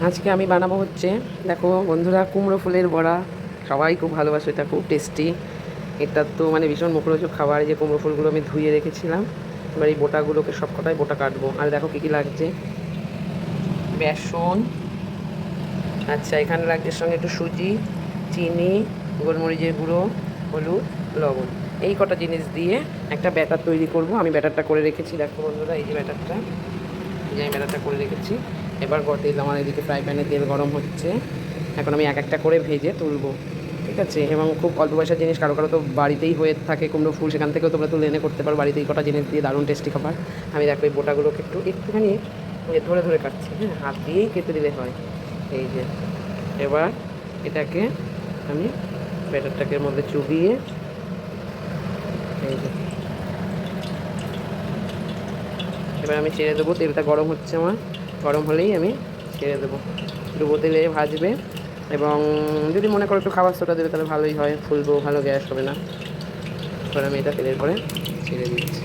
আজকে আমি বানাবো হচ্ছে, দেখো বন্ধুরা, কুমড়ো ফুলের বড়া। সবাই খুব ভালোবাসে, এটা খুব টেস্টি। এটা তো মানে ভীষণ মুখরোচক খাবার। এই যে কুমড়ো ফুলগুলো আমি ধুয়ে রেখেছিলাম, এবার এই বোটাগুলোকে সব কটাই বোটা কাটবো। আর দেখো কী কী লাগছে: বেসন, আচ্ছা এখানে লাগছে সঙ্গে একটু সুজি, চিনি, গোলমরিচের গুঁড়ো, হলুদ, লবণ। এই কটা জিনিস দিয়ে একটা ব্যাটার তৈরি করব। আমি ব্যাটারটা করে রেখেছি, দেখো বন্ধুরা, এই যে ব্যাটারটা, এই যে আমি ব্যাটারটা করে রেখেছি। এবার তেল আমার এদিকে ফ্রাই প্যানে তেল গরম হচ্ছে। এখন আমি এক একটা করে ভেজে তুলবো, ঠিক আছে? এবং খুব অল্প পয়সার জিনিস, কারো কারো তো বাড়িতেই হয়ে থাকে কুমড়ো ফুল, সেখান থেকেও তোমরা তুলে এনে করতে পারো বাড়িতেই। কটা জিনিস দিয়ে দারুণ টেস্টি খাবার। আমি দেখো এই বোটাগুলোকে একটুখানি ধরে ধরে কাটছি, হ্যাঁ, হাত দিয়েই কেটে দিলে হয়। এই যে এবার এটাকে আমি ব্যাটারটাকে মধ্যে চুবিয়ে, এই যে এবার আমি ছেড়ে দেবো। তেলটা গরম হচ্ছে আমার, গরম হলেই আমি ছেড়ে দেবো। ডুবো তেলে ভাজবে, এবং যদি মনে করো একটু খাবার সোটা দেবে তাহলে ভালোই হয়, ফুলবো ভালো, গ্যাস হবে না। এবার আমি এটা তেলের পরে ছেড়ে দিচ্ছি।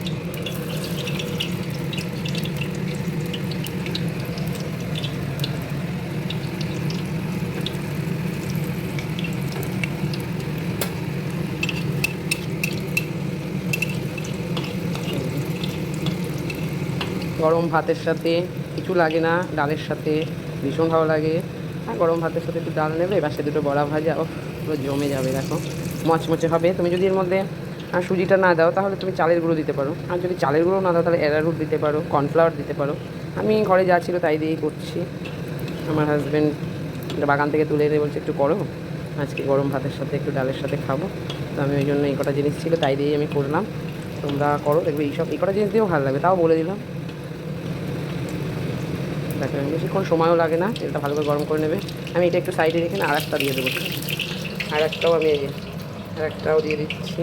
গরম ভাতের সাথে কিছু লাগে না, ডালের সাথে ভীষণ ভালো লাগে। আর গরম ভাতের সাথে একটু ডাল নেবে, এবার সে দুটো বড়া ভাজা, ও পুরো জমে যাবে। দেখো মচমচে হবে। তুমি যদি এর মধ্যে সুজিটা না দাও তাহলে তুমি চালের গুঁড়ো দিতে পারো, আর যদি চালের গুঁড়ো না দাও তাহলে অ্যারারুট দিতে পারো, কর্নফ্লাওয়ার দিতে পারো। আমি ঘরে যা ছিল তাই দিয়েই করছি। আমার হাজব্যান্ড বাগান থেকে তুলে এনে বলছে একটু করো, আজকে গরম ভাতের সাথে একটু ডালের সাথে খাবো। তো আমি ওই জন্য এই কটা জিনিস ছিল তাই দিয়েই আমি করলাম। তোমরা করো, দেখবে এই কটা জিনিস দিয়েও ভালো লাগবে, তাও বলে দিলাম। দেখো বেশিক্ষণ সময়ও লাগে না, তেলটা ভালো করে গরম করে নেবে। আমি এটা একটু সাইডে রেখে না আর একটা দিয়ে দেবো, আর একটাও আমি এই যে আর একটাও দিয়ে দিচ্ছি।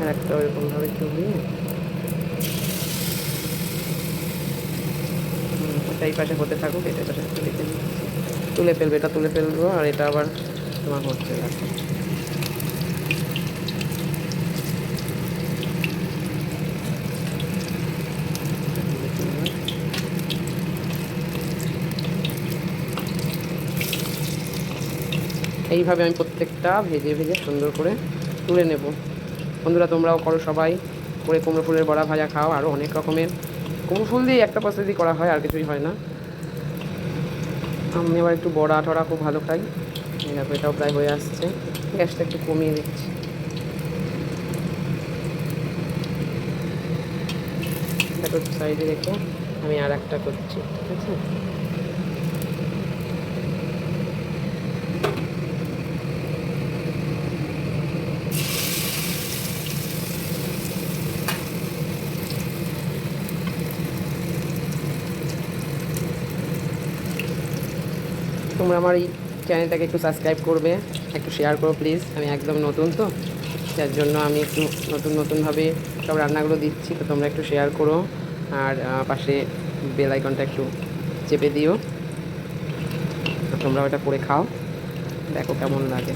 আর একটাও এরকমভাবে চুবিয়ে এটা এই পাশে হতে থাকুক, এটা পাশে একটু রেখে দিচ্ছি। তুলে ফেলবে, এটা তুলে ফেলবো, আর এটা আবার তোমার হচ্ছে। দেখো এইভাবে আমি প্রত্যেকটা ভেজে ভেজে সুন্দর করে তুলে নেব। বন্ধুরা তোমরাও করো, সবাই করে কুমড়ো ফুলের বড়া ভাজা খাও। আরও অনেক রকমের কুমড়ো ফুল দিয়ে একটা পদ্ধতি করা হয়, আর কিছুই হয় না। আমি আবার একটু বড়া টড়া খুব ভালো খাই। দেখো এটাও প্রায় হয়ে আসছে, গ্যাসটা একটু কমিয়ে দিচ্ছি। দেখো সাইডে রেখে আমি আর একটা করছি, ঠিক আছে? তোমরা আমার এই চ্যানেলটাকে একটু সাবস্ক্রাইব করবে, একটু শেয়ার করো প্লিজ। আমি একদম নতুন তো, যার জন্য আমি একটু নতুনভাবে সব রান্নাগুলো দিচ্ছি, তো তোমরা একটু শেয়ার করো। আর পাশে বেল আইকনটা একটু চেপে দিও। তোমরা ওটা করে খাও, দেখো কেমন লাগে।